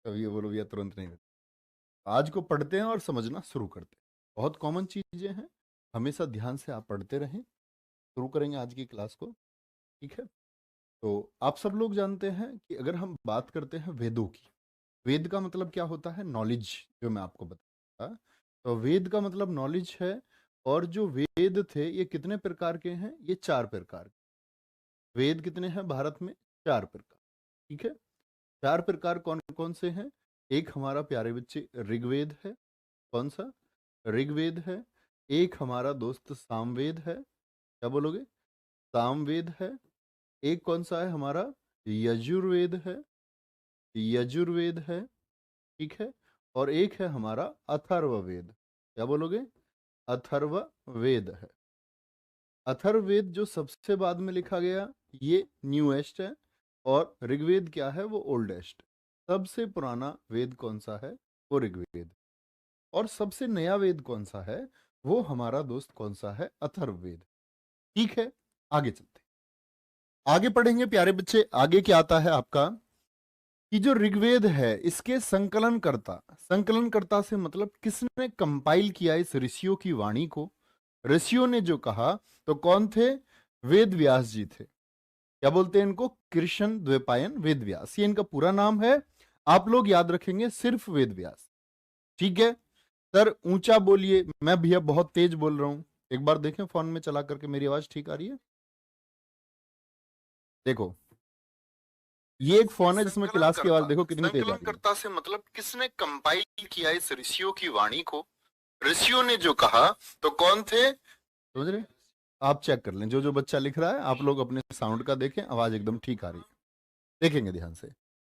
तब ये बोलो भैया तुरंत नहीं। आज को पढ़ते हैं और समझना शुरू करते हैं। बहुत कॉमन चीजें हैं, हमेशा ध्यान से आप पढ़ते रहें। शुरू करेंगे आज की क्लास को, ठीक है। तो आप सब लोग जानते हैं कि अगर हम बात करते हैं वेदों की, वेद का मतलब क्या होता है? नॉलेज, जो मैं आपको बताया। तो वेद का मतलब नॉलेज है। और जो वेद थे ये कितने प्रकार के हैं? ये 4 प्रकार। वेद कितने हैं भारत में? 4 प्रकार, ठीक है। 4 प्रकार कौन कौन से हैं? एक हमारा प्यारे बच्चे ऋग्वेद है। कौन सा? ऋग्वेद है। एक हमारा दोस्त सामवेद है। क्या बोलोगे? सामवेद है। एक कौन सा है हमारा? यजुर्वेद है। यजुर्वेद है, ठीक है। और एक है हमारा अथर्ववेद। क्या बोलोगे? अथर्ववेद है। अथर्ववेद जो सबसे बाद में लिखा गया, ये न्यूएस्ट है। और ऋग्वेद क्या है? वो ओल्डेस्ट। सबसे पुराना वेद कौन सा है? वो ऋग्वेद। और सबसे नया वेद कौन सा है? वो हमारा दोस्त कौन सा है? अथर्ववेद। ठीक है, आगे चलते हैं। आगे पढ़ेंगे प्यारे बच्चे। आगे क्या आता है आपका कि जो ऋग्वेद है इसके संकलन करता से मतलब किसने कंपाइल किया इस ऋषियों की वाणी को? ऋषियों ने जो कहा, तो कौन थे? वेद व्यास जी थे। क्या बोलते हैं इनको? कृष्ण द्वैपायन वेद व्यास, ये इनका पूरा नाम है। आप लोग याद रखेंगे सिर्फ वेद व्यास, ठीक है। सर ऊंचा बोलिए, मैं भैया बहुत तेज बोल रहा हूं। एक बार देखें फोन में चला करके मेरी आवाज ठीक आ रही है? देखो, ये एक फोन है जिसमें क्लास की आवाज देखो कितनी तेज आ रही है। संकलनकर्ता से मतलब किसने कंपाइल किया इस ऋषियों की वाणी को? ऋषियों ने जो कहा, तो कौन थे? समझ रहे? आप चेक कर लें, जो जो बच्चा लिख रहा है आप लोग अपने साउंड का देखें, आवाज एकदम ठीक आ रही है। देखेंगे ध्यान से।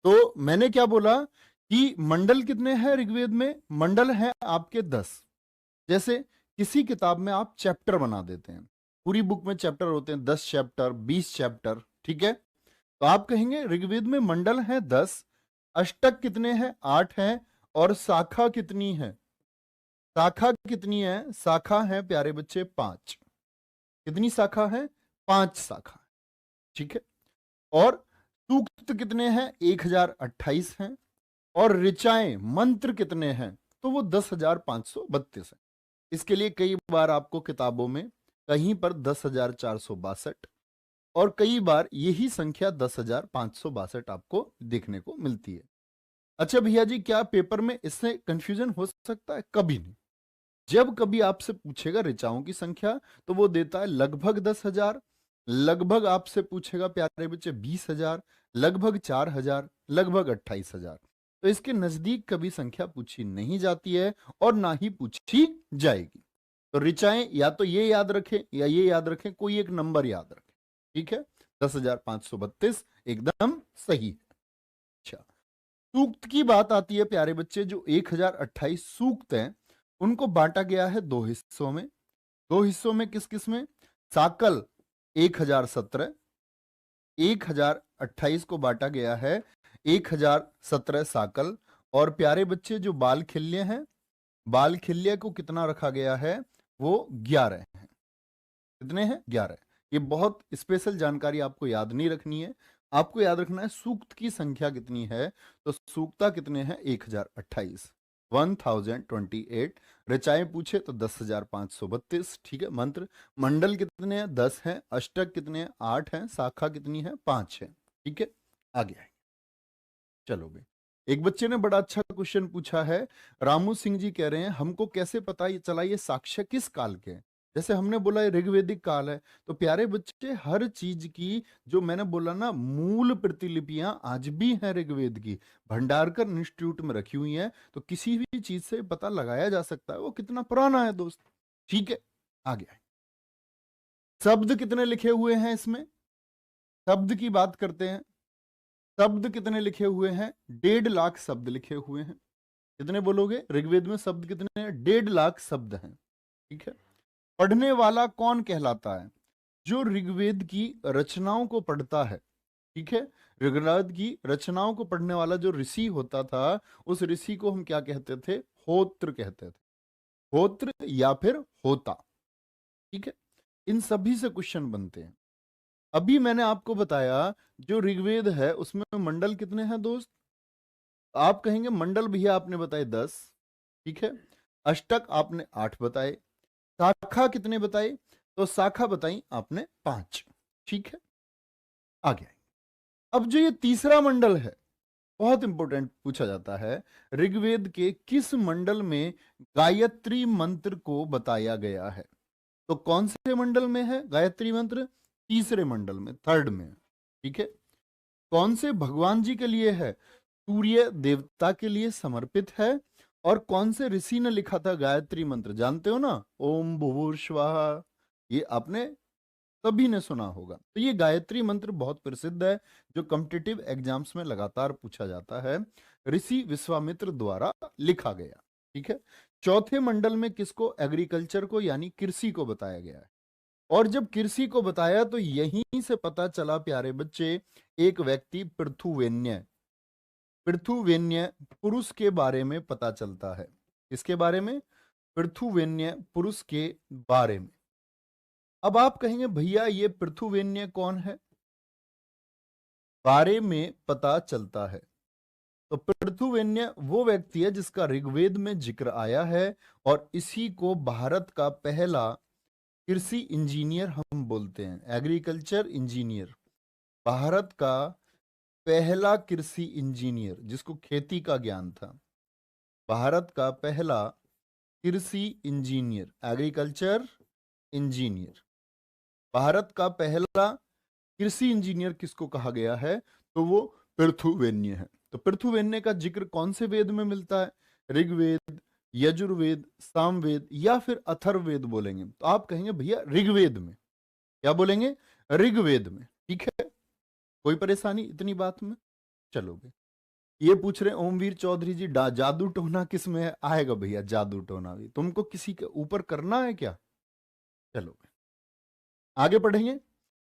तो मैंने क्या बोला कि मंडल कितने हैं ऋग्वेद में? मंडल है आपके 10। जैसे किसी किताब में आप चैप्टर बना देते हैं, पूरी बुक में चैप्टर होते हैं, 10 चैप्टर, 20 चैप्टर, ठीक है। तो आप कहेंगे ऋग्वेद में मंडल है 10, अष्टक कितने हैं? 8 हैं। और शाखा कितनी है? शाखा कितनी है? शाखा है प्यारे बच्चे 5। कितनी शाखा है? 5 शाखा, ठीक है। और सूक्त कितने हैं? 1028 हैं। और ऋचाएं मंत्र कितने हैं? तो वो 10,532 है। इसके लिए कई बार आपको किताबों में कहीं पर 10,462 और कई बार यही संख्या 10,562 आपको देखने को मिलती है। अच्छा भैया जी, क्या पेपर में इससे कंफ्यूजन हो सकता है? कभी नहीं। जब कभी आपसे पूछेगा ऋचाओं की संख्या, तो वो देता है लगभग 10,000। लगभग आपसे पूछेगा प्यारे बच्चे 20,000, लगभग 4,000, लगभग 28,000। तो इसके नजदीक कभी संख्या पूछी नहीं जाती है और ना ही पूछी जाएगी। तो ऋचाएं या तो ये याद रखें या ये याद रखें, कोई एक नंबर याद रखें, ठीक है। 10,532 एकदम सही है। अच्छा, सूक्त की बात आती है प्यारे बच्चे। जो 1028 सूक्त हैं उनको बांटा गया है 2 हिस्सों में। 2 हिस्सों में किस किस में? साकल 1017, 1028 को बांटा गया है 1017 साकल। और प्यारे बच्चे जो बाल खिल्य हैं, बाल खिल्य को कितना रखा गया है? वो 11 है। कितने हैं? 11। ये बहुत स्पेशल जानकारी आपको याद नहीं रखनी है, आपको याद रखना है सूक्त की संख्या कितनी है। तो सूक्ता कितने हैं? 1028, 1028। ऋचाएं पूछे तो 10,532, ठीक है। मंत्र मंडल कितने हैं? 10 हैं। अष्टक कितने हैं? 8 हैं। शाखा कितनी है? 5 है, ठीक है। आगे आए, चलोगे। एक बच्चे ने बड़ा अच्छा क्वेश्चन पूछा है। रामू सिंह जी कह रहे हैं हमको कैसे पता ये चला ये साक्ष्य किस काल के हैं? जैसे हमने बोला ये ऋग्वेदिक काल है, तो प्यारे बच्चे हर चीज की, जो मैंने बोला ना, मूल प्रतिलिपियां आज भी हैं ऋग्वेद की, भंडारकर इंस्टीट्यूट में रखी हुई हैं। तो किसी भी चीज से पता लगाया जा सकता है वो कितना पुराना है दोस्त, ठीक है। आगे आए। शब्द कितने लिखे हुए हैं इसमें? शब्द की बात करते हैं। शब्द कितने लिखे हुए हैं? 1.5 लाख शब्द लिखे हुए हैं। कितने बोलोगे? ऋग्वेद में शब्द कितने हैं? 1.5 लाख शब्द हैं, ठीक है। पढ़ने वाला कौन कहलाता है? जो ऋग्वेद की रचनाओं को पढ़ता है, ठीक है। ऋग्वेद की रचनाओं को पढ़ने वाला जो ऋषि होता था, उस ऋषि को हम क्या कहते थे? होत्र कहते थे। होत्र या फिर होता, ठीक है। इन सभी से क्वेश्चन बनते हैं। अभी मैंने आपको बताया जो ऋग्वेद है उसमें मंडल कितने हैं दोस्त? आप कहेंगे मंडल भैया आपने बताए 10, ठीक है। अष्टक आपने 8 बताए। शाखा कितने बताए? तो शाखा बताई आपने 5, ठीक है। आगे अब जो ये तीसरा मंडल है, बहुत इंपॉर्टेंट पूछा जाता है, ऋग्वेद के किस मंडल में गायत्री मंत्र को बताया गया है? तो कौन से मंडल में है गायत्री मंत्र? तीसरे मंडल में, थर्ड में, ठीक है। कौन से भगवान जी के लिए है? सूर्य देवता के लिए समर्पित है। और कौन से ऋषि ने लिखा था गायत्री मंत्र? जानते हो ना, ओम भूर्श्वाहा, ये आपने सभी ने सुना होगा। तो ये गायत्री मंत्र बहुत प्रसिद्ध है, जो कॉम्पिटिटिव एग्जाम्स में लगातार पूछा जाता है, ऋषि विश्वामित्र द्वारा लिखा गया, ठीक है। चौथे मंडल में किसको? एग्रीकल्चर को, यानी कृषि को बताया गया है। और जब कृषि को बताया तो यहीं से पता चला प्यारे बच्चे, एक व्यक्ति पृथुवेन्य, पृथुवेन्य पुरुष के बारे में पता चलता है। इसके बारे में? पृथुवेन्य पुरुष के बारे में। अब आप कहेंगे भैया ये पृथुवेन्य कौन है? बारे में पता चलता है। तो पृथुवेन्य वो व्यक्ति है जिसका ऋग्वेद में जिक्र आया है, और इसी को भारत का पहला कृषि इंजीनियर हम बोलते हैं, एग्रीकल्चर इंजीनियर। भारत का पहला कृषि इंजीनियर जिसको खेती का ज्ञान था, भारत का पहला कृषि इंजीनियर, एग्रीकल्चर इंजीनियर। भारत का पहला कृषि इंजीनियर किसको कहा गया है? तो वो पृथुवेन्य है। तो पृथुवेन्य का जिक्र कौन से वेद में मिलता है? ऋग्वेद, यजुर्वेद, सामवेद या फिर अथर्ववेद बोलेंगे? तो आप कहेंगे भैया ऋग्वेद में। क्या बोलेंगे? ऋग्वेद में, ठीक है। कोई परेशानी इतनी बात में? चलोगे। ये पूछ रहे ओमवीर चौधरी जी, जादू टोना किस में है? आएगा भैया जादू टोना भी। तुमको किसी के ऊपर करना है क्या? चलोगे, आगे पढ़ेंगे।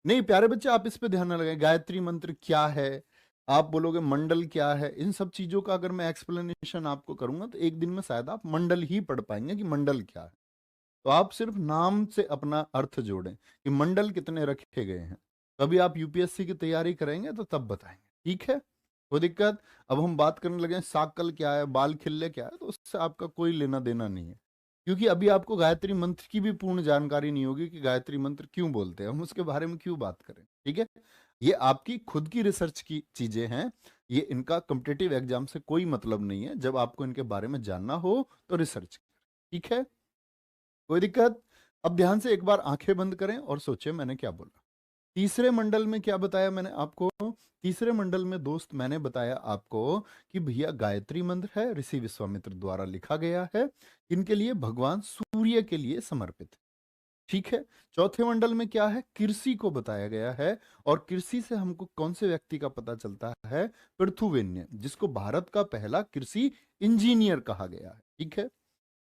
नहीं प्यारे बच्चे, आप इस पे ध्यान न लगाएं, गायत्री मंत्र क्या है, आप बोलोगे मंडल क्या है, इन सब चीजों का अगर मैं एक्सप्लेनेशन आपको करूंगा तो एक दिन में शायद आप मंडल ही पढ़ पाएंगे कि मंडल क्या है। तो आप सिर्फ नाम से अपना अर्थ जोड़ें कि मंडल कितने रखे गए हैं। कभी आप यूपीएससी की तैयारी करेंगे तो तब बताएंगे, ठीक है। कोई दिक्कत? अब हम बात करने लगे साकल क्या है, बाल खिल्ले क्या है, तो उससे आपका कोई लेना देना नहीं है, क्योंकि अभी आपको गायत्री मंत्र की भी पूर्ण जानकारी नहीं होगी कि गायत्री मंत्र क्यों बोलते हैं, हम उसके बारे में क्यों बात करें, ठीक है। ये आपकी खुद की रिसर्च की चीजें हैं, ये इनका कॉम्पिटिटिव एग्जाम से कोई मतलब नहीं है। जब आपको इनके बारे में जानना हो तो रिसर्च, ठीक है। कोई दिक्कत? अब ध्यान से एक बार आंखें बंद करें और सोचें मैंने क्या बोला। तीसरे मंडल में क्या बताया मैंने आपको? तीसरे मंडल में दोस्त मैंने बताया आपको कि भैया गायत्री मंत्र है, ऋषि विश्वामित्र द्वारा लिखा गया है, इनके लिए भगवान सूर्य के लिए समर्पित, ठीक है। चौथे मंडल में क्या है? कृषि को बताया गया है, और कृषि से हमको कौन से व्यक्ति का पता चलता है? पृथुवेन्य, जिसको भारत का पहला कृषि इंजीनियर कहा गया है, ठीक है।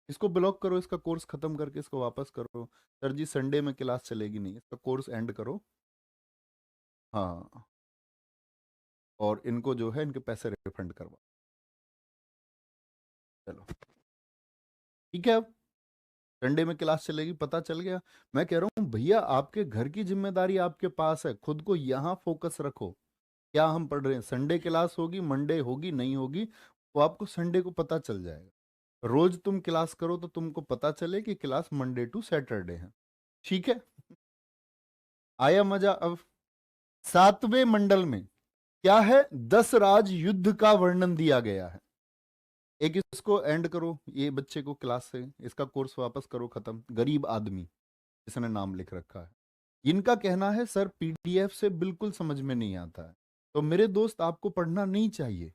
इसको ब्लॉक करो, इसका कोर्स खत्म करके इसको वापस करो। सर जी संडे में क्लास चलेगी नहीं, इसका कोर्स एंड करो। हाँ, और इनको जो है इनके पैसे रिफंड करवा। चलो ठीक है, अब संडे में क्लास चलेगी, पता चल गया। मैं कह रहा हूँ भैया आपके घर की जिम्मेदारी आपके पास है, खुद को यहाँ फोकस रखो। क्या हम पढ़ रहे हैं? संडे क्लास होगी, मंडे होगी, नहीं होगी, तो आपको संडे को पता चल जाएगा। रोज तुम क्लास करो तो तुमको पता चले कि क्लास मंडे टू सैटरडे है, ठीक है। आया मजा? अब सातवें मंडल में क्या है? 10 राज युद्ध का वर्णन दिया गया है। एक इसको एंड करो, ये बच्चे को क्लास से इसका कोर्स वापस करो, खत्म। गरीब आदमी इसने नाम लिख रखा है। इनका कहना है सर पीडीएफ से बिल्कुल समझ में नहीं आता है। तो मेरे दोस्त आपको पढ़ना नहीं चाहिए,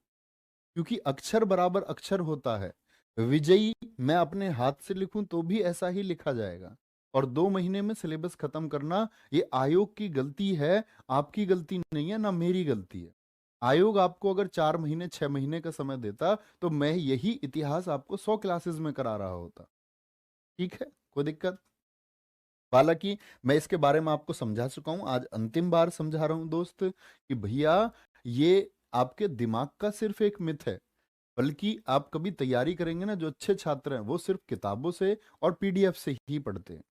क्योंकि अक्षर बराबर अक्षर होता है। विजयी मैं अपने हाथ से लिखूं तो भी ऐसा ही लिखा जाएगा, और 2 महीने में सिलेबस खत्म करना ये आयोग की गलती है, आपकी गलती नहीं है, ना मेरी गलती है। आयोग आपको अगर 4 महीने 6 महीने का समय देता तो मैं यही इतिहास आपको 100 क्लासेस में करा रहा होता, ठीक है। कोई दिक्कत? हालांकि मैं इसके बारे में आपको समझा चुका हूं, आज अंतिम बार समझा रहा हूं दोस्त कि भैया ये आपके दिमाग का सिर्फ एक मिथ है, बल्कि आप कभी तैयारी करेंगे ना, जो अच्छे छात्र हैं वो सिर्फ किताबों से और पीडीएफ से ही पढ़ते हैं,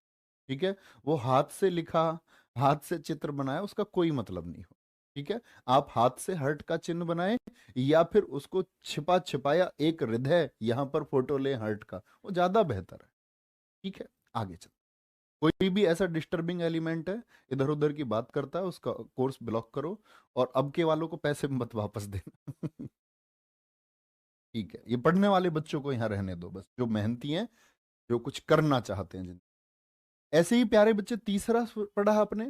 ठीक है। वो हाथ से लिखा, हाथ से चित्र बनाया, उसका कोई मतलब नहीं हो। ठीक है, आप हाथ से हर्ट का चिन्ह बनाएं या फिर उसको छिपा छिपाया एक हृदय यहां पर फोटो ले हर्ट का, वो ज्यादा बेहतर है। ठीक है, आगे चल। कोई भी ऐसा डिस्टर्बिंग एलिमेंट है, इधर उधर की बात करता है, उसका कोर्स ब्लॉक करो, और अब के वालों को पैसे मत वापस देना। ठीक है, ये पढ़ने वाले बच्चों को यहां रहने दो बस, जो मेहनती हैं, जो कुछ करना चाहते हैं जिन। ऐसे ही प्यारे बच्चे, तीसरा पढ़ा आपने,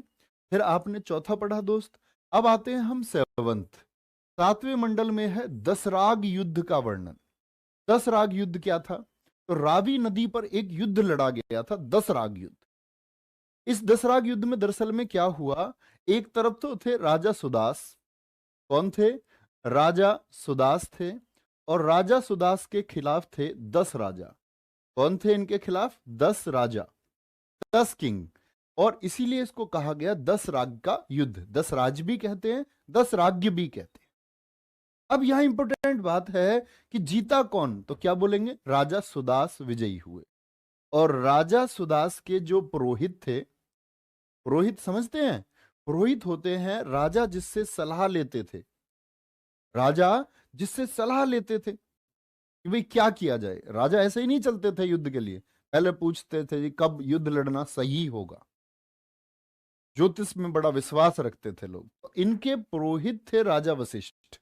फिर आपने चौथा पढ़ा दोस्त। अब आते हैं हम सेवंथ, सातवें मंडल में है दसराग युद्ध का वर्णन। दसराग युद्ध क्या था? तो रावी नदी पर एक युद्ध लड़ा गया था, दसराग युद्ध। इस दसराग युद्ध में दरअसल में क्या हुआ, एक तरफ तो थे राजा सुदास। कौन थे? राजा सुदास थे, और राजा सुदास के खिलाफ थे 10 राजा। कौन थे इनके खिलाफ? 10 राजा, 10 किंग। और इसीलिए इसको कहा गया 10 राग का युद्ध। 10 राज भी कहते हैं, 10 राज्य भी कहते हैं। अब यहां इंपॉर्टेंट बात है कि जीता कौन? तो क्या बोलेंगे? राजा सुदास विजयी हुए। और राजा सुदास के जो पुरोहित थे, पुरोहित समझते हैं? पुरोहित होते हैं राजा जिससे सलाह लेते थे, राजा जिससे सलाह लेते थे कि भाई क्या किया जाए। राजा ऐसे ही नहीं चलते थे युद्ध के लिए, पहले पूछते थे जी कब युद्ध लड़ना सही होगा। ज्योतिष में बड़ा विश्वास रखते थे लोग। तो इनके पुरोहित थे राजा वशिष्ठ,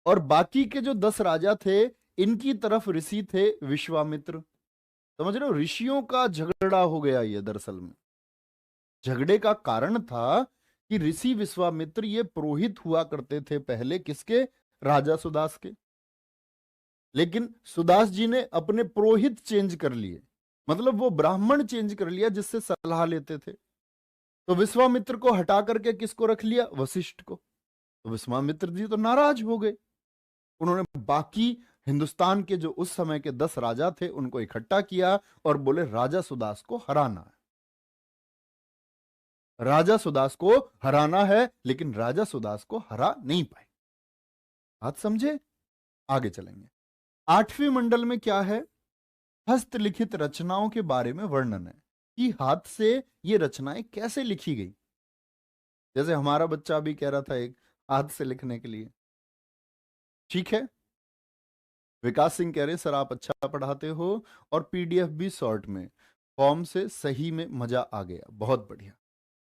और बाकी के जो 10 राजा थे, इनकी तरफ ऋषि थे विश्वामित्र। समझ रहे हो, ऋषियों का झगड़ा हो गया ये। दरअसल में झगड़े का कारण था कि ऋषि विश्वामित्र ये पुरोहित हुआ करते थे पहले, किसके? राजा सुदास के। लेकिन सुदास जी ने अपने पुरोहित चेंज कर लिए, मतलब वो ब्राह्मण चेंज कर लिया जिससे सलाह लेते थे। तो विश्वामित्र को हटा करके किसको रख लिया? वशिष्ठ को। तो विश्वामित्र जी तो नाराज हो गए। उन्होंने बाकी हिंदुस्तान के जो उस समय के 10 राजा थे उनको इकट्ठा किया और बोले राजा सुदास को हराना है, राजा सुदास को हराना है। लेकिन राजा सुदास को हरा नहीं पाए। बात समझे? आगे चलेंगे। 8वें मंडल में क्या है? हस्तलिखित रचनाओं के बारे में वर्णन है कि हाथ से ये रचनाएं कैसे लिखी गई। जैसे हमारा बच्चा भी कह रहा था एक हाथ से लिखने के लिए। ठीक है, विकास सिंह कह रहे सर आप अच्छा पढ़ाते हो और पीडीएफ भी शॉर्ट में, फॉर्म से सही में मजा आ गया, बहुत बढ़िया।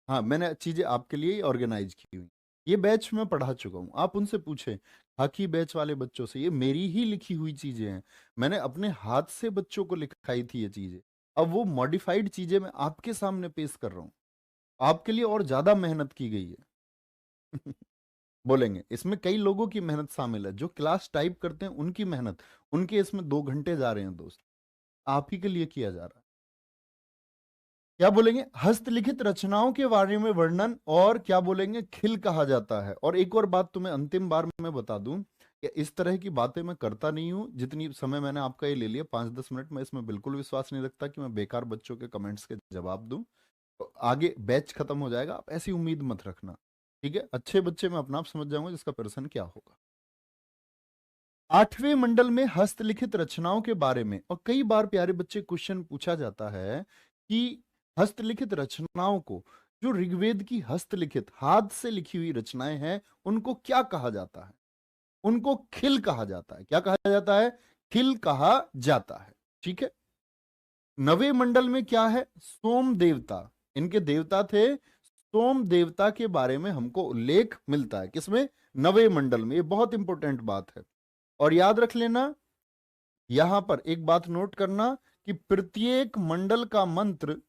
हाँ, मैंने चीजें आपके लिए ही ऑर्गेनाइज की हुई। ये बैच में पढ़ा चुका हूं, आप उनसे पूछें हाकी बैच वाले बच्चों से, ये मेरी ही लिखी हुई चीजें हैं। मैंने अपने हाथ से बच्चों को लिखाई थी ये चीजें। अब वो मॉडिफाइड चीजें मैं आपके सामने पेश कर रहा हूं, आपके लिए और ज्यादा मेहनत की गई है। बोलेंगे इसमें कई लोगों की मेहनत शामिल है, जो क्लास टाइप करते हैं उनकी मेहनत, उनके इसमें 2 घंटे जा रहे हैं दोस्त, आप ही के लिए किया जा रहा है। क्या बोलेंगे? हस्तलिखित रचनाओं के बारे में वर्णन, और क्या बोलेंगे? खिल कहा जाता है। और एक और बात तुम्हें अंतिम बार में बता दूं कि इस तरह की बातें मैं करता नहीं हूं। जितनी समय मैंने आपका ये ले लिया 5-10 मिनट, मैं इसमें बिल्कुल विश्वास नहीं रखता कि मैं बेकार बच्चों के कमेंट्स के जवाब दूं। तो आगे बैच खत्म हो जाएगा, आप ऐसी उम्मीद मत रखना। ठीक है, अच्छे बच्चे मैं अपना आप समझ जाऊंगा जिसका प्रश्न क्या होगा। 8वें मंडल में हस्तलिखित रचनाओं के बारे में, और कई बार प्यारे बच्चे क्वेश्चन पूछा जाता है कि हस्तलिखित रचनाओं को, जो ऋग्वेद की हस्तलिखित हाथ से लिखी हुई रचनाएं हैं, उनको क्या कहा जाता है? उनको खिल कहा जाता है। क्या कहा जाता है? खिल कहा जाता है। ठीक है, 9वें मंडल में क्या है? सोम देवता, इनके देवता थे सोम देवता के बारे में हमको उल्लेख मिलता है। किसमें? 9वें मंडल में। ये बहुत इंपॉर्टेंट बात है, और याद रख लेना, यहां पर एक बात नोट करना कि प्रत्येक मंडल का मंत्र,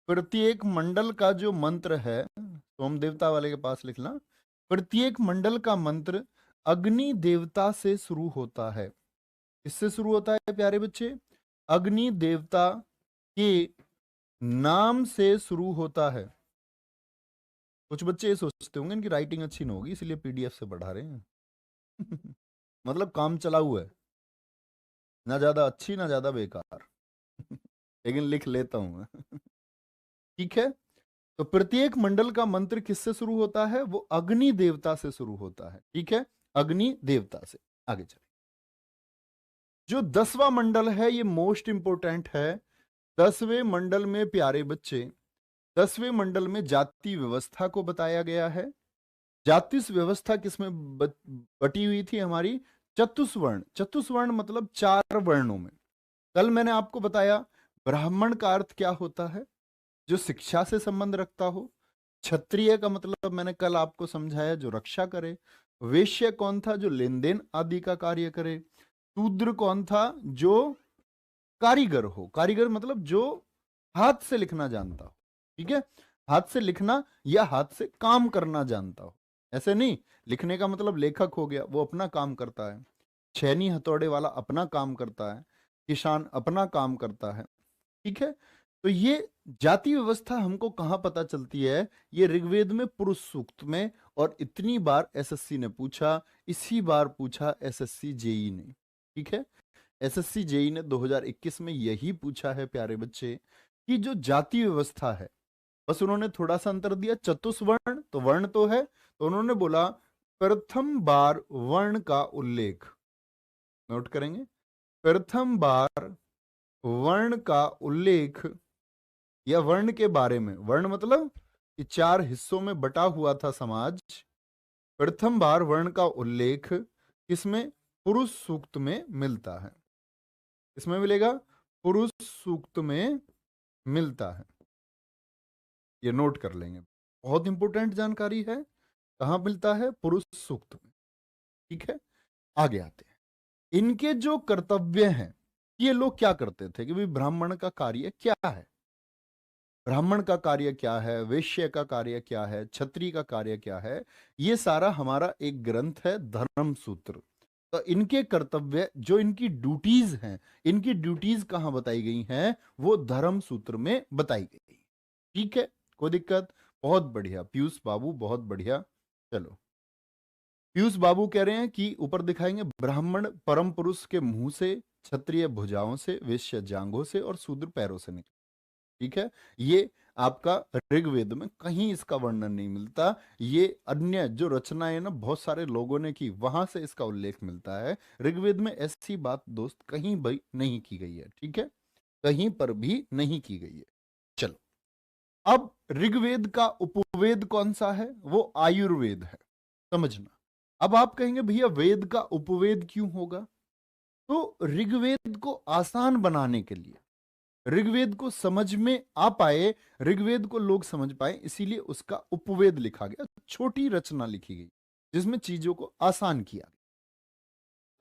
प्रत्येक मंडल का जो मंत्र है, सोम देवता वाले के पास लिखना, प्रत्येक मंडल का मंत्र अग्नि देवता से शुरू होता है। इससे शुरू होता है प्यारे बच्चे, अग्नि देवता के नाम से शुरू होता है। कुछ बच्चे ये सोचते होंगे इनकी राइटिंग अच्छी नहीं होगी इसलिए पीडीएफ से पढ़ा रहे हैं। मतलब काम चला हुआ है, ना ज्यादा अच्छी ना ज्यादा बेकार। लेकिन लिख लेता हूं मैं। ठीक है, तो प्रत्येक मंडल का मंत्र किससे शुरू होता है? वो अग्नि देवता से शुरू होता है। ठीक है, अग्नि देवता से। आगे चलिए, जो 10वां मंडल है ये मोस्ट इंपोर्टेंट है। 10वें मंडल में प्यारे बच्चे 10वें मंडल में जाति व्यवस्था को बताया गया है। जाति व्यवस्था किसमें बटी हुई थी हमारी? चतुस्वर्ण। चतुस्वर्ण मतलब 4 वर्णों में। कल मैंने आपको बताया ब्राह्मण का अर्थ क्या होता है, जो शिक्षा से संबंध रखता हो। क्षत्रिय का मतलब मैंने कल आपको समझाया, जो रक्षा करे। वैश्य कौन था? जो लेन देन आदि का कार्य करे। शूद्र कौन था? जो कारीगर हो। कारीगर मतलब जो हाथ से लिखना जानता हो, ठीक है? हाथ से लिखना या हाथ से काम करना जानता हो। ऐसे नहीं लिखने का मतलब लेखक हो गया, वो अपना काम करता है। छैनी हथौड़े वाला अपना काम करता है। किसान अपना काम करता है, ठीक है? तो ये जाति व्यवस्था हमको कहां पता चलती है? ये ऋग्वेद में पुरुष सूक्त में। और इतनी बार एसएससी ने पूछा, इसी बार पूछा एसएससी जेई ने, ठीक है? एसएससी जेई ने 2021 में यही पूछा है प्यारे बच्चे, कि जो जाति व्यवस्था है, बस उन्होंने थोड़ा सा अंतर दिया। चतुस्वर्ण तो वर्ण तो है, तो उन्होंने बोला प्रथम बार वर्ण का उल्लेख। नोट करेंगे, प्रथम बार वर्ण का उल्लेख, या वर्ण के बारे में। वर्ण मतलब कि 4 हिस्सों में बटा हुआ था समाज। प्रथम बार वर्ण का उल्लेख किसमें? पुरुष सूक्त में मिलता है। इसमें मिलेगा, पुरुष सूक्त में मिलता है। ये नोट कर लेंगे, बहुत इंपॉर्टेंट जानकारी है। कहां मिलता है? पुरुष सूक्त में, ठीक है? आगे आते हैं, इनके जो कर्तव्य हैं, ये लोग क्या करते थे कि भाई ब्राह्मण का कार्य क्या है, ब्राह्मण का कार्य क्या है, वैश्य का कार्य क्या है, क्षत्रिय का कार्य क्या है। ये सारा हमारा एक ग्रंथ है, धर्म सूत्र। तो इनके कर्तव्य, जो इनकी ड्यूटीज हैं, इनकी ड्यूटीज कहां बताई गई हैं? वो धर्म सूत्र में बताई गई, ठीक है? कोई दिक्कत? बहुत बढ़िया पीयूष बाबू, बहुत बढ़िया। चलो, पीयूष बाबू कह रहे हैं कि ऊपर दिखाएंगे, ब्राह्मण परम पुरुष के मुंह से, क्षत्रिय भुजाओं से, वैश्य जांघों से और शूद्र पैरों से निकले, ठीक है? ये आपका ऋग्वेद में कहीं इसका वर्णन नहीं मिलता। ये अन्य जो रचनाएं ना बहुत सारे लोगों ने की, वहां से इसका उल्लेख मिलता है। ऋग्वेद में ऐसी बात दोस्त कहीं भी नहीं की गई है, ठीक है? कहीं पर भी नहीं की गई है। चलो, अब ऋग्वेद का उपवेद कौन सा है? वो आयुर्वेद है, समझना। अब आप कहेंगे भैया वेद का उपवेद क्यों होगा? तो ऋग्वेद को आसान बनाने के लिए, ऋग्वेद को समझ में आ पाए, ऋग्वेद को लोग समझ पाए, इसीलिए उसका उपवेद लिखा गया, छोटी रचना लिखी गई जिसमें चीजों को आसान किया गया।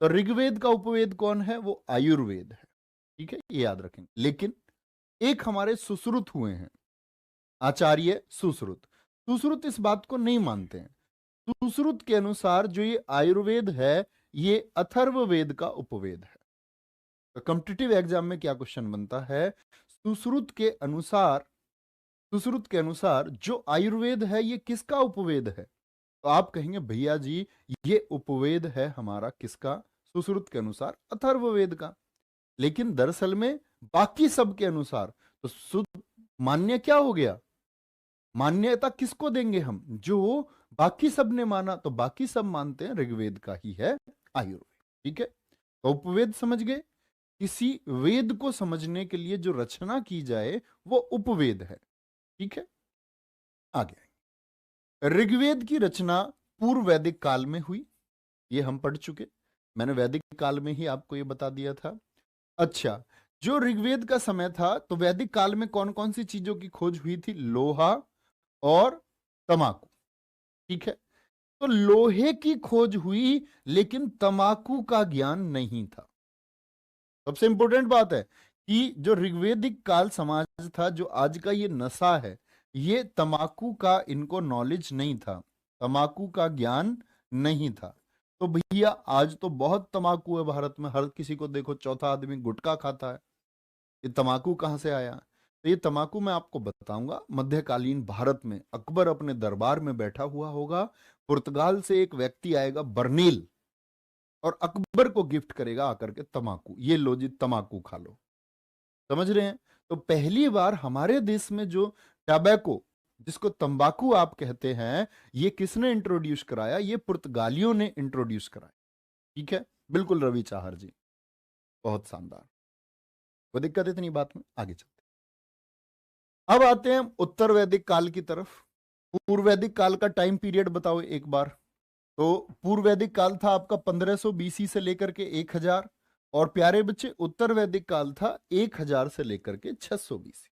तो ऋग्वेद का उपवेद कौन है? वो आयुर्वेद है, ठीक है? ये याद रखेंगे। लेकिन एक हमारे सुश्रुत हुए हैं, आचार्य सुश्रुत। सुश्रुत इस बात को नहीं मानते हैं। सुश्रुत के अनुसार जो ये आयुर्वेद है, ये अथर्ववेद का उपवेद है। तो कॉम्पिटिटिव एग्जाम में क्या क्वेश्चन बनता है? सुश्रुत के अनुसार, सुश्रुत के अनुसार जो आयुर्वेद है ये किसका उपवेद है? तो आप कहेंगे भैया जी ये उपवेद है हमारा किसका? सुश्रुत के अनुसार अथर्ववेद का। लेकिन दरअसल में बाकी सब के अनुसार तो शुद्ध मान्य क्या हो गया? मान्यता किसको देंगे हम? जो बाकी सब ने माना, तो बाकी सब मानते हैं ऋग्वेद का ही है आयुर्वेद, ठीक है? तो उपवेद समझ गए। किसी वेद को समझने के लिए जो रचना की जाए वो उपवेद है, ठीक है? आगे ऋग्वेद की रचना पूर्व वैदिक काल में हुई, ये हम पढ़ चुके। मैंने वैदिक काल में ही आपको ये बता दिया था। अच्छा, जो ऋग्वेद का समय था तो वैदिक काल में कौन कौन सी चीजों की खोज हुई थी? लोहा और तमाकू, ठीक है? तो लोहे की खोज हुई, लेकिन तमाकू का ज्ञान नहीं था। सबसे इंपॉर्टेंट बात है कि जो ऋग्वेदिक काल समाज था, जो आज का ये नशा है, ये तमाकू का इनको नॉलेज नहीं था, तमाकू का ज्ञान नहीं था। तो भैया आज तो बहुत तमाकू है भारत में, हर किसी को देखो चौथा आदमी गुटखा खाता है। ये तमाकू कहां से आया? तो ये तमाकू मैं आपको बताऊंगा। मध्यकालीन भारत में अकबर अपने दरबार में बैठा हुआ होगा, पुर्तगाल से एक व्यक्ति आएगा बर्नील, और अकबर को गिफ्ट करेगा आकर के तमाकू, ये लो जी तमाकू खा लो। समझ रहे हैं? तो पहली बार हमारे देश में जो टबैको, जिसको तंबाकू आप कहते हैं, ये किसने इंट्रोड्यूस कराया? ये पुर्तगालियों ने इंट्रोड्यूस कराया, ठीक है? बिल्कुल रवि चाहर जी, बहुत शानदार। कोई दिक्कत इतनी बात में? आगे चलते। अब आते हैं उत्तर वैदिक काल की तरफ। पूर्व वैदिक काल का टाइम पीरियड बताओ एक बार। तो पूर्व वैदिक काल था आपका 1500 बीसी से लेकर के 1000, और प्यारे बच्चे उत्तर वैदिक काल था 1000 से लेकर के 600 बीसी।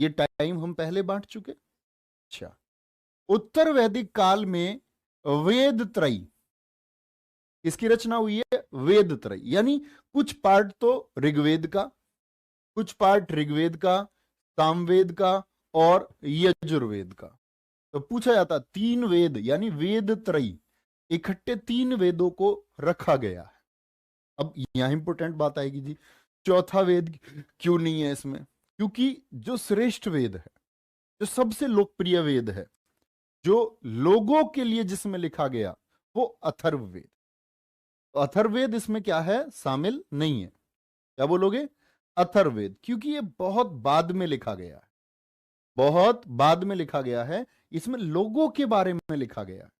ये टाइम हम पहले बांट चुके। अच्छा, उत्तर वैदिक काल में वेद त्रयी, इसकी रचना हुई है वेद त्रयी, यानी कुछ पार्ट तो ऋग्वेद का, कुछ पार्ट ऋग्वेद का, सामवेद का और यजुर्वेद का। तो पूछा जाता तीन वेद यानी वेद त्रयी, इकट्ठे तीन वेदों को रखा गया है। अब यहां इंपॉर्टेंट बात आएगी जी, चौथा वेद क्यों नहीं है इसमें? क्योंकि जो श्रेष्ठ वेद है, जो सबसे लोकप्रिय वेद है, जो लोगों के लिए जिसमें लिखा गया, वो अथर्ववेद। तो अथर्ववेद इसमें क्या है, शामिल नहीं है। क्या बोलोगे? अथर्ववेद, क्योंकि ये बहुत बाद में लिखा गया है, बहुत बाद में लिखा गया है। इसमें लोगों के बारे में लिखा गया है,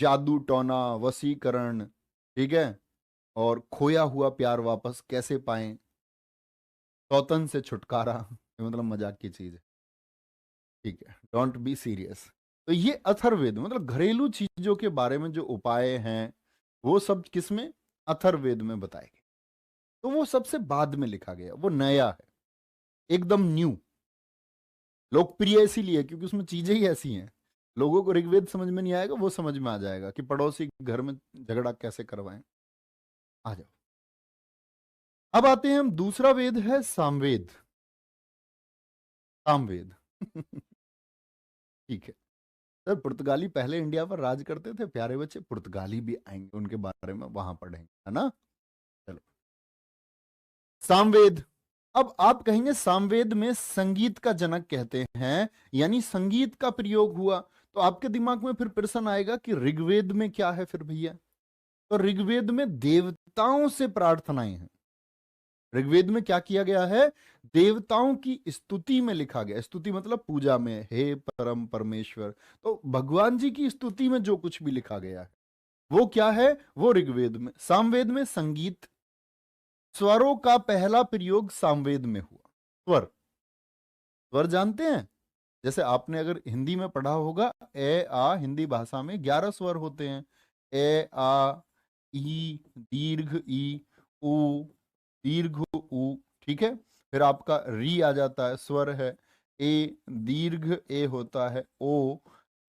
जादू टोना, वशीकरण, ठीक है, और खोया हुआ प्यार वापस कैसे पाएं, सौतन से छुटकारा, मतलब मजाक की चीज है, ठीक है, डोंट बी सीरियस। तो ये अथर्ववेद मतलब घरेलू चीजों के बारे में जो उपाय हैं, वो सब किसमें? अथर्ववेद में बताए गए। तो वो सबसे बाद में लिखा गया, वो नया है, एकदम न्यू, लोकप्रिय इसीलिए क्योंकि उसमें चीजें ही ऐसी हैं। लोगों को ऋग्वेद समझ में नहीं आएगा, वो समझ में आ जाएगा कि पड़ोसी घर में झगड़ा कैसे करवाएं। आ जाओ, अब आते हैं हम, दूसरा वेद है सामवेद। सामवेद ठीक है सर, पुर्तगाली पहले इंडिया पर राज करते थे। प्यारे बच्चे, पुर्तगाली भी आएंगे, उनके बारे में वहां पढ़ेंगे, है ना। चलो, सामवेद। अब आप कहेंगे सामवेद में संगीत का जनक कहते हैं, यानी संगीत का प्रयोग हुआ। तो आपके दिमाग में फिर प्रश्न आएगा कि ऋग्वेद में क्या है फिर भैया? तो ऋग्वेद में देवताओं से प्रार्थनाएं हैं। ऋग्वेद में क्या किया गया है? देवताओं की स्तुति में लिखा गया। स्तुति मतलब पूजा में, हे परम परमेश्वर। तो भगवान जी की स्तुति में जो कुछ भी लिखा गया है वो क्या है? वो ऋग्वेद में। सामवेद में संगीत, स्वरों का पहला प्रयोग सामवेद में हुआ। स्वर, स्वर जानते हैं? जैसे आपने अगर हिंदी में पढ़ा होगा, ए आ, हिंदी भाषा में 11 स्वर होते हैं। ए आ, ई, दीर्घ ई, उ, दीर्घ उ, ठीक है। फिर आपका री आ जाता है, स्वर है। ए, दीर्घ ए होता है। ओ,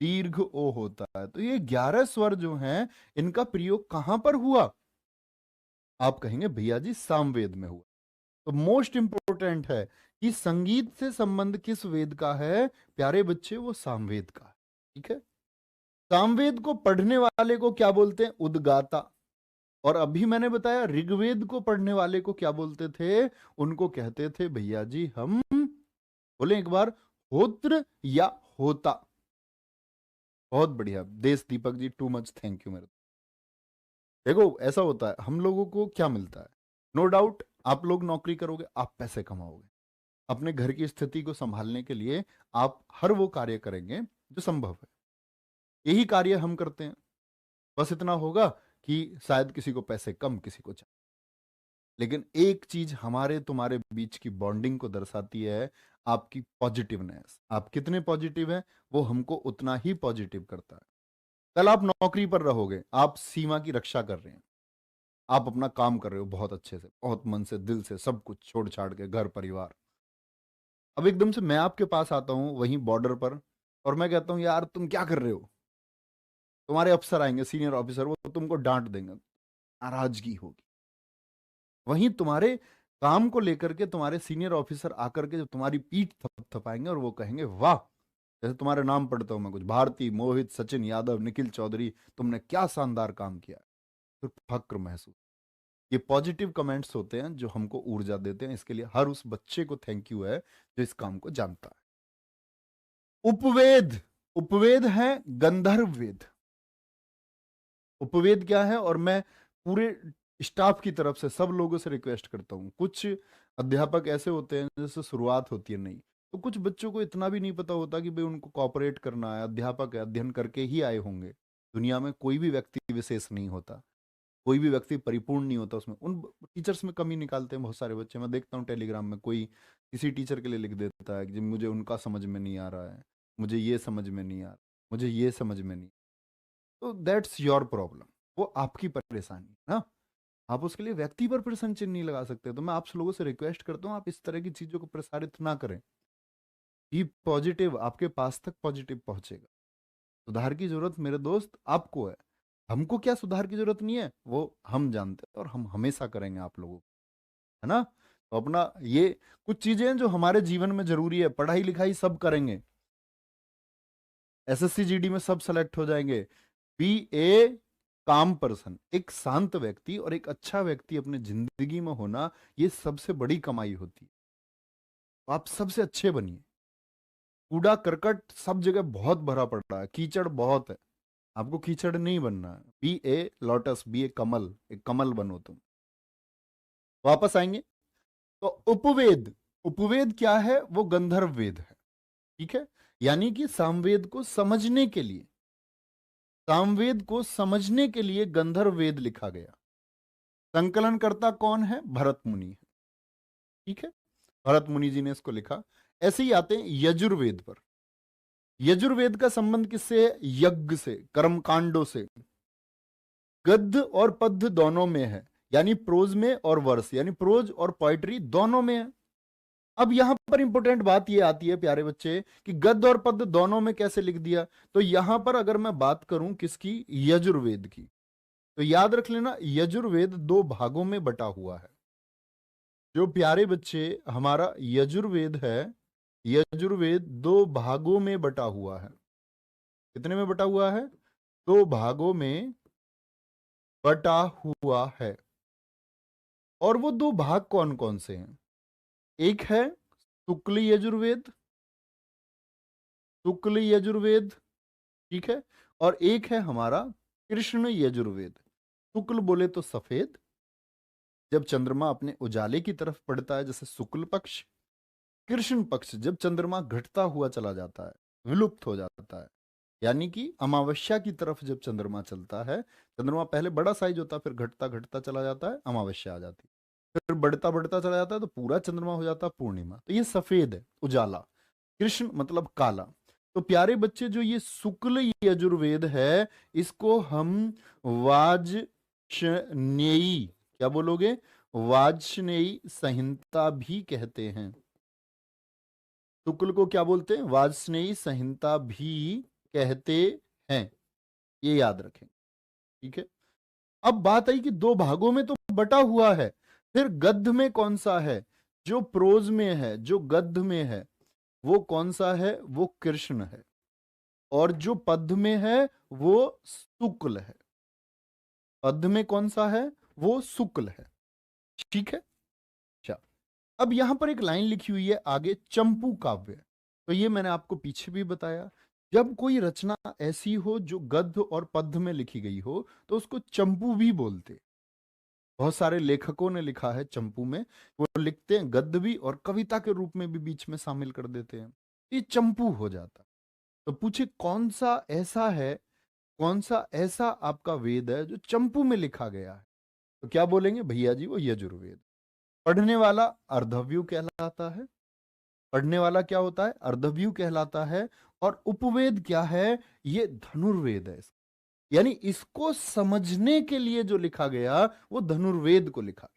दीर्घ ओ होता है। तो ये 11 स्वर जो हैं, इनका प्रयोग कहां पर हुआ? आप कहेंगे भैया जी सामवेद में हुआ। तो मोस्ट इंपोर्टेंट है कि संगीत से संबंध किस वेद का है प्यारे बच्चे? वो सामवेद का है, ठीक है। सामवेद को पढ़ने वाले को क्या बोलते हैं? उद्गाता। और अभी मैंने बताया ऋग्वेद को पढ़ने वाले को क्या बोलते थे? उनको कहते थे भैया जी हम, बोले एक बार, होत्र या होता। बहुत बढ़िया देश Deepak ji, too much thank you मेरे। देखो ऐसा होता है, हम लोगों को क्या मिलता है, नो डाउट आप लोग नौकरी करोगे, आप पैसे कमाओगे, अपने घर की स्थिति को संभालने के लिए आप हर वो कार्य करेंगे जो संभव है। यही कार्य हम करते हैं। बस इतना होगा कि शायद किसी को पैसे कम, किसी को ज्यादा, लेकिन एक चीज हमारे तुम्हारे बीच की बॉन्डिंग को दर्शाती है, आपकी पॉजिटिवनेस। आप कितने पॉजिटिव हैं वो हमको उतना ही पॉजिटिव करता है। कल आप नौकरी पर रहोगे, आप सीमा की रक्षा कर रहे हैं, आप अपना काम कर रहे हो बहुत अच्छे से, बहुत मन से, दिल से, सब कुछ छोड़ छाड़ के, घर परिवार। अब एकदम से मैं आपके पास आता हूं वहीं बॉर्डर पर, और मैं कहता हूं यार तुम क्या कर रहे हो? तुम्हारे अफसर आएंगे, सीनियर ऑफिसर, वो तुमको डांट देंगे, नाराजगी होगी। वहीं तुम्हारे काम को लेकर के तुम्हारे सीनियर ऑफिसर आकर के जब तुम्हारी पीठ थपथपाएंगे और वो कहेंगे वाह, जैसे तुम्हारे नाम पढ़ता हूं मैं कुछ, भारती, मोहित, सचिन यादव, निखिल चौधरी, तुमने क्या शानदार काम किया, तो फक्र महसूस। ये पॉजिटिव कमेंट्स होते हैं जो हमको ऊर्जा देते हैं। इसके लिए हर उस बच्चे को थैंक यू है जो इस काम को जानता है। उपवेद, उपवेद है गंधर्व वेद। उपवेद क्या है? और मैं पूरे स्टाफ की तरफ से सब लोगों से रिक्वेस्ट करता हूँ, कुछ अध्यापक ऐसे होते हैं जैसे शुरुआत होती है नहीं, तो कुछ बच्चों को इतना भी नहीं पता होता कि भाई उनको कॉपरेट करना है। अध्यापक है, अध्ययन करके ही आए होंगे, दुनिया में कोई भी व्यक्ति विशेष नहीं होता। कोई भी व्यक्ति परिपूर्ण नहीं होता उसमें, उन टीचर्स में कमी निकालते हैं बहुत सारे बच्चे। मैं देखता हूँ टेलीग्राम में कोई किसी टीचर के लिए लिख देता है कि मुझे उनका समझ में नहीं आ रहा है, मुझे ये समझ में नहीं आ रहा, मुझे ये समझ में नहीं। तो दैट्स योर प्रॉब्लम, वो आपकी परेशानी है ना, आप उसके लिए व्यक्ति पर प्रश्न चिन्ह नहीं लगा सकते। तो मैं आप लोगों से रिक्वेस्ट करता हूँ, आप इस तरह की चीजों को प्रसारित ना करें। ही पॉजिटिव, आपके पास तक पॉजिटिव पहुंचेगा। सुधार की जरूरत मेरे दोस्त आपको है, हमको क्या सुधार की जरूरत नहीं है वो हम जानते हैं, और हम हमेशा करेंगे आप लोगों को, है ना। तो अपना ये कुछ चीजें हैं जो हमारे जीवन में जरूरी है, पढ़ाई लिखाई सब करेंगे, एसएससी जीडी में सब सेलेक्ट हो जाएंगे। बी ए काम पर्सन, एक शांत व्यक्ति और एक अच्छा व्यक्ति अपने जिंदगी में होना, ये सबसे बड़ी कमाई होती है। तो आप सबसे अच्छे बनिए। कूड़ा करकट सब जगह बहुत भरा पड़ा है, कीचड़ बहुत है, आपको कीचड़ नहीं बनना है। बी ए लोटस, बी ए कमल, एक कमल बनो तुम। वापस आएंगे तो उपवेद, उपवेद क्या है, वो गंधर्व वेद है, ठीक है। यानी कि सामवेद को समझने के लिए, सामवेद को समझने के लिए गंधर्व वेद लिखा गया। संकलनकर्ता कौन है, भरत मुनि है, ठीक है, भरत मुनि जी ने इसको लिखा। ऐसे ही आते हैं यजुर्वेद पर। यजुर्वेद का संबंध किससे है, यज्ञ से, कर्मकांडों से। गद्य और पद्य दोनों में है, यानी प्रोज में और वर्स, यानी प्रोज और पोएट्री दोनों में है। अब यहां पर इंपॉर्टेंट बात यह आती है प्यारे बच्चे कि गद्य और पद्य दोनों में कैसे लिख दिया। तो यहां पर अगर मैं बात करूं किसकी, यजुर्वेद की, तो याद रख लेना यजुर्वेद दो भागों में बटा हुआ है। जो प्यारे बच्चे हमारा यजुर्वेद है, यजुर्वेद दो भागों में बटा हुआ है। कितने में बटा हुआ है, दो भागों में बटा हुआ है। और वो दो भाग कौन कौन से हैं, एक है शुक्ल यजुर्वेद, शुक्ल यजुर्वेद, ठीक है, और एक है हमारा कृष्ण यजुर्वेद। शुक्ल बोले तो सफेद, जब चंद्रमा अपने उजाले की तरफ पड़ता है जैसे शुक्ल पक्ष। कृष्ण पक्ष, जब चंद्रमा घटता हुआ चला जाता है, विलुप्त हो जाता है, यानी कि अमावस्या की तरफ जब चंद्रमा चलता है, चंद्रमा पहले बड़ा साइज होता है, फिर घटता घटता चला जाता है, अमावस्या आ जाती है, फिर बढ़ता बढ़ता चला जाता है तो पूरा चंद्रमा हो जाता है पूर्णिमा। तो ये सफेद है, उजाला। कृष्ण मतलब काला। तो प्यारे बच्चे जो ये शुक्ल यजुर्वेद है, इसको हम वाजश्नेयी, क्या बोलोगे, वाजश्नेयी संहिता भी कहते हैं। शुक्ल को क्या बोलते हैं, वाजस्नेयी संहिता भी कहते हैं, ये याद रखें, ठीक है। अब बात आई कि दो भागों में तो बटा हुआ है, फिर गद्य में कौन सा है, जो प्रोज में है, जो गद्य में है वो कौन सा है, वो कृष्ण है, और जो पद्य में है वो शुक्ल है। पद्य में कौन सा है, वो शुक्ल है, ठीक है। अच्छा, अब यहां पर एक लाइन लिखी हुई है आगे, चंपू काव्य। तो ये मैंने आपको पीछे भी बताया, जब कोई रचना ऐसी हो जो गद्य और पद्य में लिखी गई हो तो उसको चंपू भी बोलते। बहुत सारे लेखकों ने लिखा है चंपू में, वो लिखते हैं गद्य भी और कविता के रूप में भी बीच में शामिल कर देते हैं, ये चंपू हो जाता। तो पूछे कौन सा ऐसा है, कौन सा ऐसा आपका वेद है जो चंपू में लिखा गया है, तो क्या बोलेंगे भैया जी, वो यजुर्वेद। पढ़ने वाला अर्धव्यू कहलाता है, पढ़ने वाला क्या होता है, अर्धव्यू कहलाता है। और उपवेद क्या है, ये धनुर्वेद है। यानी इसको समझने के लिए जो लिखा गया वो धनुर्वेद को लिखा,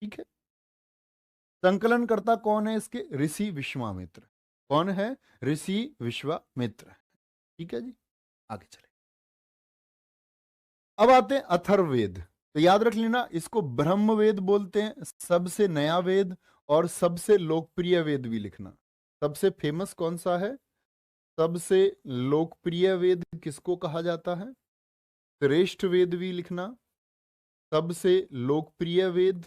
ठीक है। संकलनकर्ता कौन है इसके, ऋषि विश्वामित्र। कौन है, ऋषि विश्वामित्र, ठीक है जी। आगे चले, अब आते हैं अथर्ववेद। तो याद रख लेना इसको ब्रह्मवेद बोलते हैं, सबसे नया वेद और सबसे लोकप्रिय वेद भी लिखना। सबसे फेमस कौन सा है, सबसे लोकप्रिय वेद किसको कहा जाता है, श्रेष्ठ वेद भी लिखना, सबसे लोकप्रिय वेद,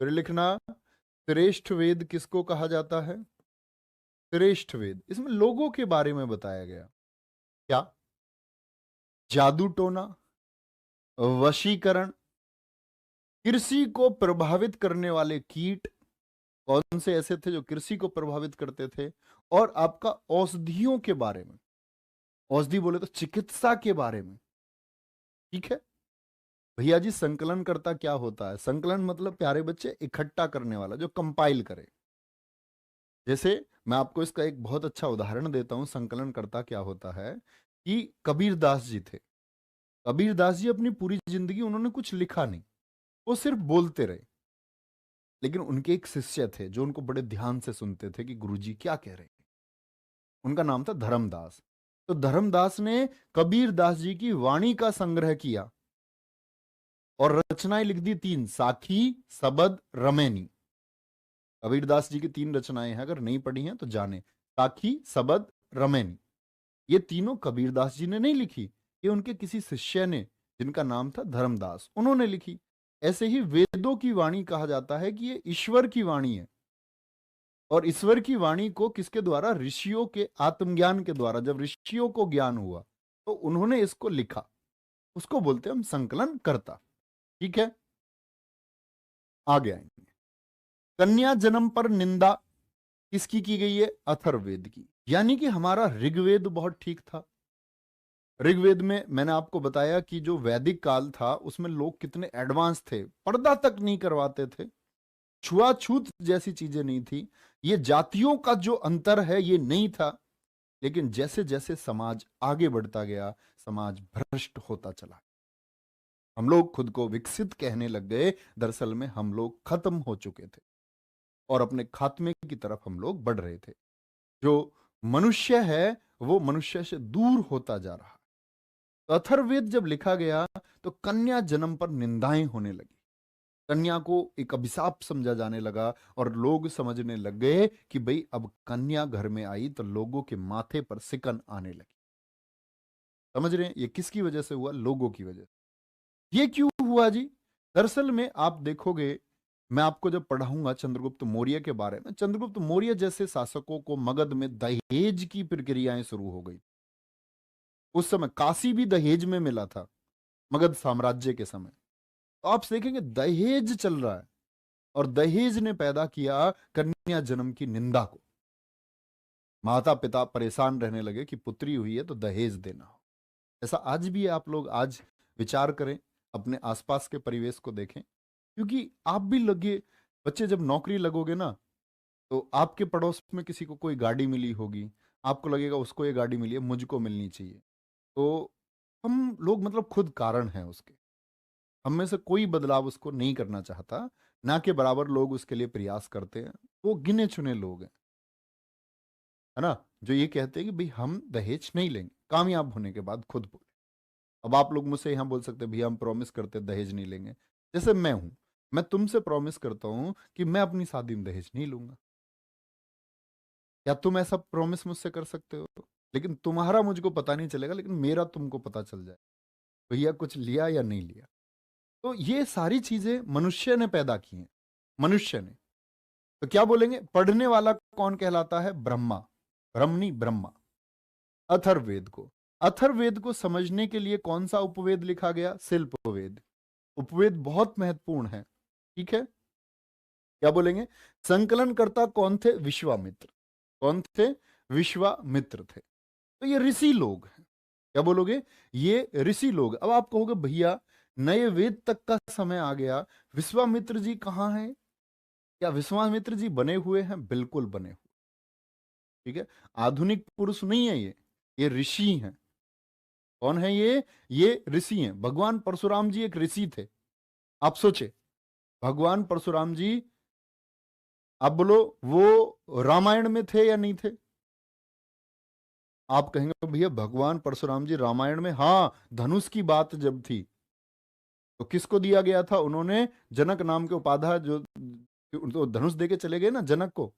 फिर लिखना श्रेष्ठ वेद किसको कहा जाता है, श्रेष्ठ वेद। इसमें लोगों के बारे में बताया गया, क्या, जादू टोना, वशीकरण, कृषि को प्रभावित करने वाले कीट, कौन से ऐसे थे जो कृषि को प्रभावित करते थे, और आपका औषधियों के बारे में, औषधि बोले तो चिकित्सा के बारे में, ठीक है। भैया जी संकलनकर्ता क्या होता है? संकलन मतलब प्यारे बच्चे इकट्ठा करने वाला, जो कंपाइल करे। जैसे मैं आपको इसका एक बहुत अच्छा उदाहरण देता हूं, संकलनकर्ता क्या होता है कि कबीर दास जी थे। कबीर दास जी अपनी पूरी जिंदगी उन्होंने कुछ लिखा नहीं, वो सिर्फ बोलते रहे। लेकिन उनके एक शिष्य थे जो उनको बड़े ध्यान से सुनते थे कि गुरुजी क्या कह रहे हैं। उनका नाम था धर्मदास। तो धर्मदास ने कबीर दास जी की वाणी का संग्रह किया और रचनाएं लिख दी 3, साखी, सबद, रमैनी। कबीरदास जी की 3 रचनाएं हैं, अगर नहीं पढ़ी हैं तो जाने। साखी, सबद, रमैनी, ये तीनों कबीरदास जी ने नहीं लिखी, ये उनके किसी शिष्य ने, जिनका नाम था धर्मदास, उन्होंने लिखी। ऐसे ही वेदों की वाणी कहा जाता है कि ये ईश्वर की वाणी है। और ईश्वर की वाणी को किसके द्वारा? ऋषियों के आत्मज्ञान के द्वारा। जब ऋषियों को ज्ञान हुआ तो उन्होंने इसको लिखा, उसको बोलते हैं हम संकलन करता। ठीक है, आगे आएंगे। कन्या जन्म पर निंदा किसकी की गई है? अथर्ववेद की। यानी कि हमारा ऋग्वेद बहुत ठीक था। ऋग्वेद में मैंने आपको बताया कि जो वैदिक काल था उसमें लोग कितने एडवांस थे, पर्दा तक नहीं करवाते थे, छुआछूत जैसी चीजें नहीं थी, ये जातियों का जो अंतर है ये नहीं था। लेकिन जैसे जैसे समाज आगे बढ़ता गया, समाज भ्रष्ट होता चला। हम लोग खुद को विकसित कहने लग गए, दरअसल में हम लोग खत्म हो चुके थे और अपने खात्मे की तरफ हम लोग बढ़ रहे थे। जो मनुष्य है वो मनुष्य से दूर होता जा रहा। तो अथर्ववेद जब लिखा गया तो कन्या जन्म पर निंदाएं होने लगी, कन्या को एक अभिशाप समझा जाने लगा और लोग समझने लग गए कि भाई अब कन्या घर में आई तो लोगों के माथे पर सिकन आने लगी। समझ रहे हैं ये किसकी वजह से हुआ? लोगों की वजह से। ये क्यों हुआ जी? दरअसल में आप देखोगे, मैं आपको जब पढ़ाऊंगा चंद्रगुप्त मौर्य के बारे में, चंद्रगुप्त मौर्य जैसे शासकों को मगध में दहेज की प्रक्रियाएं शुरू हो गई। उस समय काशी भी दहेज में मिला था, मगध साम्राज्य के समय। तो आप देखेंगे दहेज चल रहा है और दहेज ने पैदा किया कन्या जन्म की निंदा को। माता पिता परेशान रहने लगे कि पुत्री हुई है तो दहेज देना हो। ऐसा आज भी है। आप लोग आज विचार करें, अपने आसपास के परिवेश को देखें, क्योंकि आप भी लगे, बच्चे जब नौकरी लगोगे ना तो आपके पड़ोस में किसी को कोई गाड़ी मिली होगी, आपको लगेगा उसको ये गाड़ी मिली है मुझको मिलनी चाहिए। तो हम लोग मतलब खुद कारण हैं उसके, हम में से कोई बदलाव उसको नहीं करना चाहता, ना के बराबर लोग उसके लिए प्रयास करते हैं। वो गिने चुने लोग हैं, है ना, जो ये कहते हैं कि भाई हम दहेज नहीं लेंगे, कामयाब होने के बाद खुद बोले। अब आप लोग मुझसे यहाँ बोल सकते हैं भैया हम प्रॉमिस करते हैं दहेज नहीं लेंगे। जैसे मैं हूं, मैं तुमसे प्रॉमिस करता हूं कि मैं अपनी शादी में दहेज नहीं लूंगा। क्या तुम ऐसा प्रॉमिस मुझसे कर सकते हो? लेकिन तुम्हारा मुझको पता नहीं चलेगा, लेकिन मेरा तुमको पता चल जाए भैया कुछ लिया या नहीं लिया। तो ये सारी चीजें मनुष्य ने पैदा की हैं, मनुष्य ने। तो क्या बोलेंगे, पढ़ने वाला कौन कहलाता है? ब्रह्मा, ब्रह्मणी ब्रह्मा। अथर्ववेद को, अथर्ववेद को समझने के लिए कौन सा उपवेद लिखा गया? शिल्पवेद। उपवेद बहुत महत्वपूर्ण है। ठीक है, क्या बोलेंगे? संकलनकर्ता कौन थे? विश्वामित्र। कौन थे? विश्वामित्र थे। तो ये ऋषि लोग हैं। क्या बोलोगे? ये ऋषि लोग। अब आप कहोगे भैया नए वेद तक का समय आ गया, विश्वामित्र जी कहाँ हैं? क्या विश्वामित्र जी बने हुए हैं? बिल्कुल बने हुए। ठीक है, आधुनिक पुरुष नहीं है ये ऋषि हैं। कौन है ये ऋषि हैं। भगवान परशुराम जी एक ऋषि थे। आप सोचे, भगवान परशुराम जी, आप बोलो वो रामायण में थे या नहीं थे? आप कहेंगे भैया भगवान परशुराम जी रामायण में, हाँ, धनुष की बात जब थी तो किसको दिया गया था? उन्होंने जनक नाम के उपाध्याय जो तो धनुष देके चले गए ना जनक को,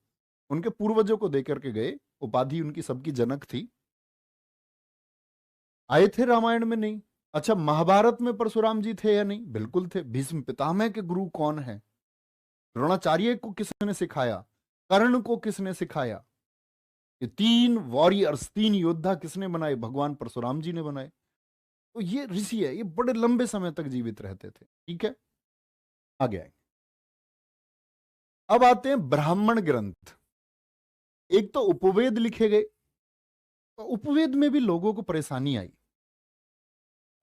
उनके पूर्वजों को देकर के गए, उपाधि उनकी सबकी जनक थी। आए थे रामायण में? नहीं। अच्छा, महाभारत में परशुराम जी थे या नहीं? बिल्कुल थे। भीष्म पितामह के गुरु कौन है? द्रोणाचार्य को किसने सिखाया? कर्ण को किसने सिखाया? ये 3 वॉरियर्स, 3 योद्धा किसने बनाए? भगवान परशुराम जी ने बनाए। तो ये ऋषि है, ये बड़े लंबे समय तक जीवित रहते थे। ठीक है, आगे आए। अब आते हैं ब्राह्मण ग्रंथ। एक तो उपवेद लिखे गए, तो उपवेद में भी लोगों को परेशानी आई।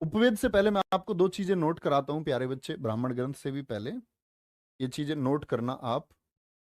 उपवेद से पहले मैं आपको दो चीजें नोट कराता हूं प्यारे बच्चे, ब्राह्मण ग्रंथ से भी पहले ये चीजें नोट करना आप।